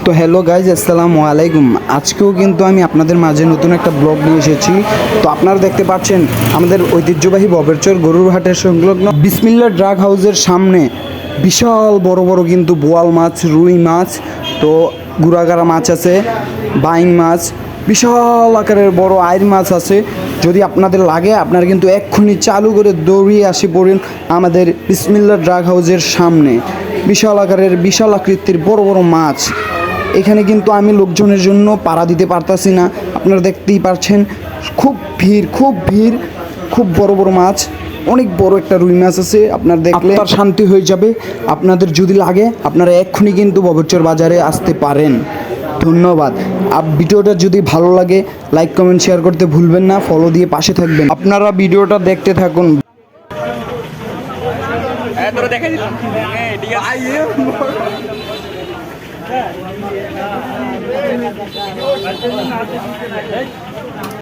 তো hello guys, আসসালামু আলাইকুম। আজকেও কিন্তু আমি আপনাদের মাঝে নতুন একটা ব্লগ নিয়ে এসেছি। তো আপনারা দেখতে পাচ্ছেন আমাদের ঐতিহ্যবাহী ববেরচর গরুর হাটের সংলগ্ন বিসমিল্লাহ ড্রাগ হাউসের সামনে বিশাল বড় বড় কিন্তু বোয়াল মাছ, রুই মাছ, তো গুড়াগাড়া মাছ আছে, বাইং মাছ, বিশাল আকারের বড় আইর মাছ আছে। যদি আপনাদের লাগে আপনারা কিন্তু এক্ষুনি চালু করে দৌড়িয়ে আসি পড়েন আমাদের বিসমিল্লাহ ড্রাগ হাউসের সামনে। বিশাল আকারের বিশাল আকৃতির বড় বড় মাছ। এখানে কিন্তু আমি লোকজনের জন্য পাড়া দিতে পারতাছি না, আপনারা দেখতেই পারছেন। খুব ভিড়, খুব ভিড়, খুব বড় বড় মাছ। অনেক বড় একটা রুই মাছ আছে, আপনার দেখলে তার শান্তি হয়ে যাবে। আপনাদের যদি লাগে আপনারা এক্ষুনি কিন্তু ববেরচর বাজারে আসতে পারেন। ধন্যবাদ। ভিডিওটা যদি ভালো লাগে লাইক কমেন্ট শেয়ার করতে ভুলবেন না, ফলো দিয়ে পাশে থাকবেন। আপনারা ভিডিওটা দেখতে থাকুন।